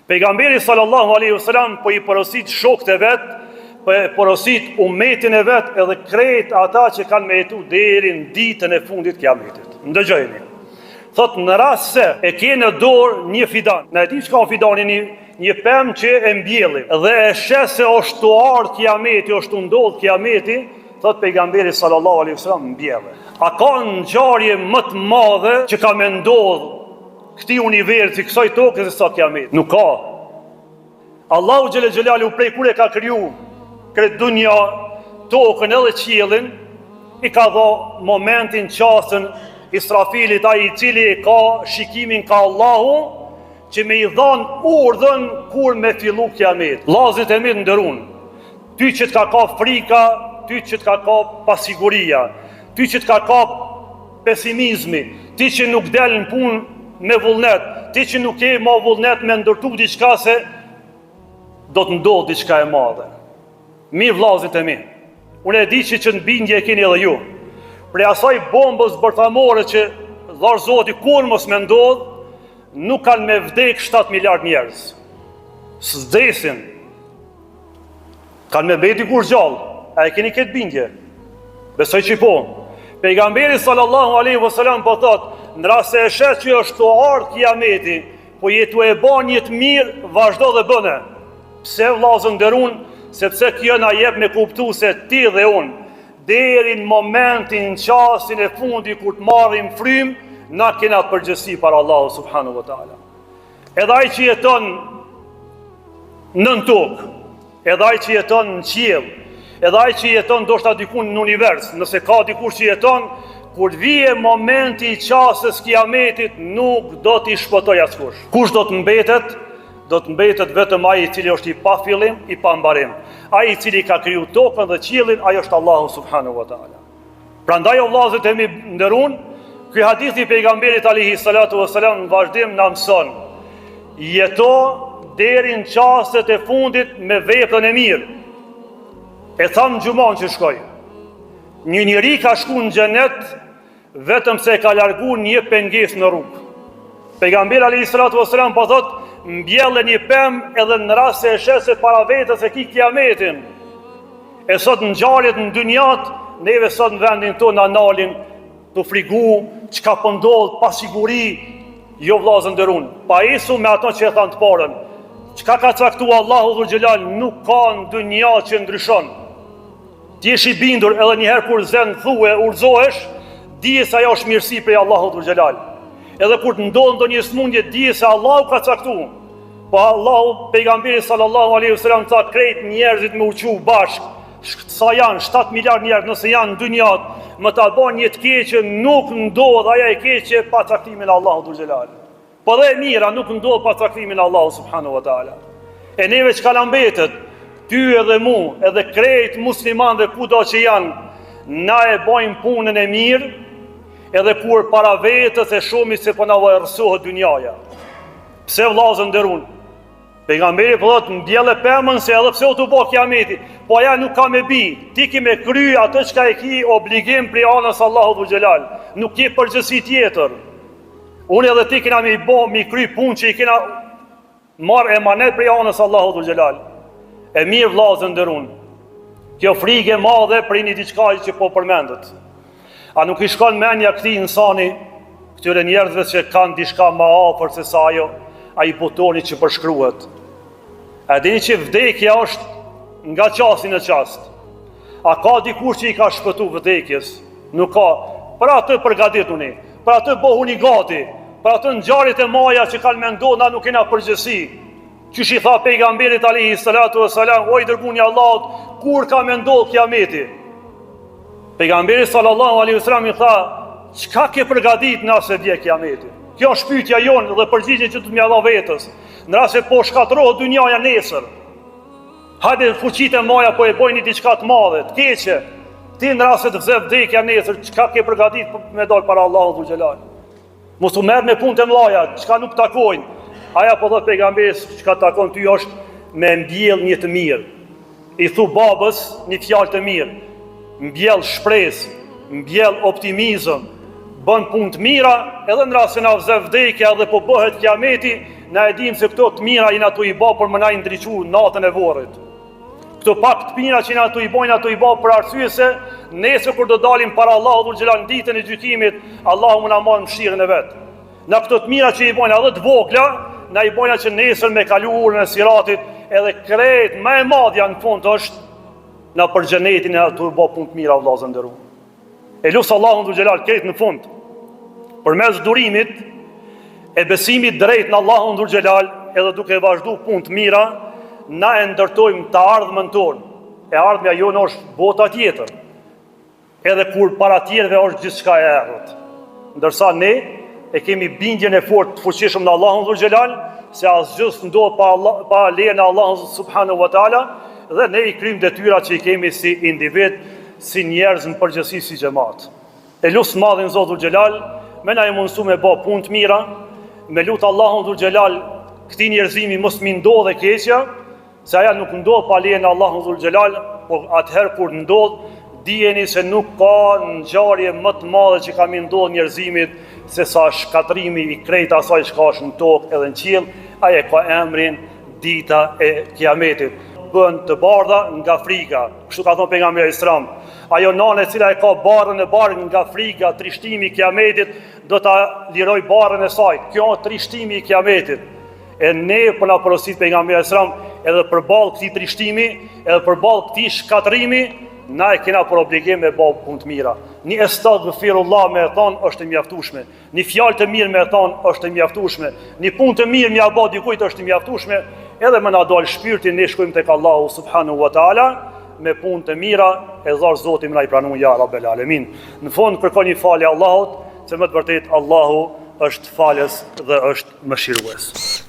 Pejgamberi sallallahu alaihi wasallam po I porosit shokët e vet, po I porosit ummetin e vet edhe krejt ata që kanë me jetu deri në ditën e fundit të Kiametit. Ndëgjojeni. Thot në rast se e ke në dorë një fidan. Na e di çka fidani, një pemë që e mbjelli dhe e shes se është të ardhur Kiameti, është të ndodh Kiameti, thot pejgamberi sallallahu alaihi wasallam mbjellë. A ka ngjarje më të madhe që ka me ndodh këtij universi, kësaj toke se sa Kiameti? Nuk ka. Allahu xhele xhelalu prej kur e ka kriju këtë dunja, tokën edhe qiellin, I ka dhënë momentin, çastën Israfilit, ai I cili ka shikimin ka Allahu, që me I dhanë urdhën kur me fillu Kiameti. Vllazët e mi të nderuar, ty që t'ka ka frika, ty që t'ka ka pasiguria, ty që t'ka ka pesimizmi, ti që nuk del në punë me vullnet, ti që nuk ke ma vullnet me ndërtu diçka se do të ndodhë diçka e madhe. Mirë vllazët e mi, unë e di që në bindje e keni edhe ju. Prej asaj bombës bërthamore që dharë Zoti kur mos me ndodhë, nuk kanë me vdek 7 miliard njerëz. S'vdesin. Kanë me beti kur gjallë. A e keni këtë bindje? Besoj që po. Pejgamberi sallallahu alaihi wasallam po thot, në rast se e shet që është të ardhur Kiameti, po jetu e bën jetë mirë, vazhdo dhe bëne. Pse vllazën nderuar? Sepse kjo na jep me kuptu se ti dhe unë, deri në momentin, në çastin e fundit kur të marrim frym, na kena përgjegjësi para Allahu subhanahu wa taala. Edhe ai që jeton nën tokë, edhe ai që jeton në qiell, edhe ai që jeton ndoshta diku në univers, nëse ka dikush që jeton, kur vije momenti I çastës Kiametit, nuk do t'i shpëtoj askush. Kush do të mbetet? Do të mbetet vetëm ai I cili është I pa fillim, I pa mbarim. Ai I cili ka kriju tokën dhe qiellin, ai është Allahu subhanahu wa taala. Prandaj o vllazët e mi nderuar, ky hadith I pejgamberit alayhi salatu wasalam në vazhdim na mëson: jeto deri në çastet e fundit me veprën e mirë. E tham gjumon që shkoj. Një njeri ka shku në xhenet vetëm se ka largu një pengesë në rrugë. Pejgamberi alayhi salatu wasalam po thot: mbjellë një pemë edhe në rast se e shes se para vetës e ki Kiametin. E sot në ngjarjet në dynjat, neve sot në vendin tonë analin të frigu, çka po ndodh, pa siguri. Jo vllazën nderuar, pa isu me ato që e thanë të parën. Çka ka caktuar Allahu dhul xhelal, nuk ka në dynja që ndryshon. Ti je I bindur edhe një herë kur zën thue, urzohesh, dije se ajo është mirësi prej Allahut dhul xhelal. Edhe kur të ndodh ndonjë smundje, dije se Allahu ka caktuar. Po Allahu, pejgamberi sallallahu alaihi wasallam tha krejt njerëzit me uqu bashk, sa janë 7 miliard njerëz, nëse janë në dynjat, më ta bën një të keqe, nuk ndodh ajo e keqe pa caktimin e Allahut dhul xhelal. Po dhe e mira nuk ndodh pa caktimin e Allahut subhanahu wa taala. E neve çka na mbetet, ty edhe mu, edhe krejt muslimanëve kudo që janë, na e bojmë punën e mirë, edhe kur para vetës e shumë se po na vërsohet dynjaja. Pse vllazën nderuar? Pejgamberi po thotë mbjellë pemën se edhe pse u të bë Kiameti, po aja nuk ka me bi. Ti ki me kry atë çka e ki obligim prej anës Allahut dhul xhelal. Nuk ke përgjegjësi tjetër. Unë edhe ti kena mi kry punë që I kena marrë emanet prej anës Allahut dhul xhelal. E mirë vllazën nderuar. Kjo frikë e madhe për një diçka që po përmendet. A nuk I shkon mendja këtij insani, këtyre njerëzve që kanë diçka më afër se sa ajo, ai botoni që përshkruhet. A dini që vdekja është nga qasti në qast? A ka dikush që I ka shpëtu vdekjes? Nuk ka. Për atë përgatituni, për atë bëhuni gati, për atë ngjarjet e maja që kanë me ndodhur, na nuk kena përgjegjësi. Qysh I tha pejgamberit alayhi salatu wasalam, o I dërguari I Allahut, kur ka me ndodh Kiameti? Pejgamberi sallallahu alaihi wasallam I tha, çka ke përgatit nëse vje Kiameti? Kjo është pyetja jonë dhe përgjigje që do të më dha vetës. Në rast se po shkatërrohet dynjaja nesër. Hajde fuqitë e maja po e bojnë diçka të madhe, të keqe. Ti në rast se të vze vdekja nesër, çka ke përgatit me dal para Allahut dhul xhelal? Mos u merr me punët e mëdha, çka nuk takojnë. Aja po thot pejgamberi, çka takon ty është me mbjell një të mirë. I thu babës një fjalë të mirë. Mbjell shpresë, mbjell optimizëm, bën punë të mira, edhe në rast se na vze vdekja dhe po bëhet Kiameti, na e dim se këto të mira jena ato i bë për më na i ndriçu natën e vorrit. Këto pak të mira që jena ato i bojnë ato i bë për arsye se nesër kur do dalim para Allahut dhul xhelal ditën e gjykimit, Allahu më na marr mëshirën e vet. Na këto të mira që i bojnë edhe të vogla, na i bojnë që nesër me kalu urën e siratit, edhe krejt më e madhja në fund është na për xhenetin e ato bë punë të mira vëllezër nderuar. E lut Allahun dhul xhelal krejt në fund përmes durimit e besimit drejt në Allahun dhul xhelal, edhe duke vazhdu punë të mira, na e ndërtojmë të ardhmen tonë. E ardhmja jonë është bota tjetër, edhe kur para tjerëve është gjithçka e errët. Ndërsa ne e kemi bindjen e fortë të fuqishëm në Allahun dhul xhelal, se asgjë s'ndodh pa lejen e Allahut subhanahu wa taala, dhe ne i kryjmë detyrat që i kemi si individ, si njerëz në përgjithësi, si xhamat. E lut madhin Zot dhul xhelal, me na e mundsu me bë punë të mira, me lut Allahun dhul xhelal këtij njerëzimi mos mi ndodhe keqja, se aja nuk ndodh pa lejen e Allahut dhul xhelal, por atëherë kur ndodh, dijeni se nuk ka ngjarje më të madhe që ka mi ndodh njerëzimit se sa shkatrimi i krejt asaj që ka në tokë edhe në qiell, aje ka emrin dita e kiametit. Bën të bardha nga frika, kështu ka thonë pejgamberi Islam. Ajo nane e cila e ka barrën e barrën nga frika, trishtimi i kiametit, do ta liroj barrën e saj. Kjo është trishtimi i kiametit. E ne po na porosit pejgamberi Islam edhe përballë këtij trishtimi, edhe përballë këtij shkatrimi, na e kena për obligim me bë punë të mira. Një astaghfirullah me e thonë është e mjaftueshme. Një fjalë të mirë me e thonë është e mjaftueshme. Një punë të mirë m'ia bë dikujt është e mjaftueshme. Edhe më na dal shpirti, ne shkojmë tek Allahu subhanahu wa taala me punë të mira, e zor Zoti më na i pranon ja Rabbel Alamin. Në fund kërkoni falje Allahut, se më të vërtet Allahu është falës dhe është mëshirues.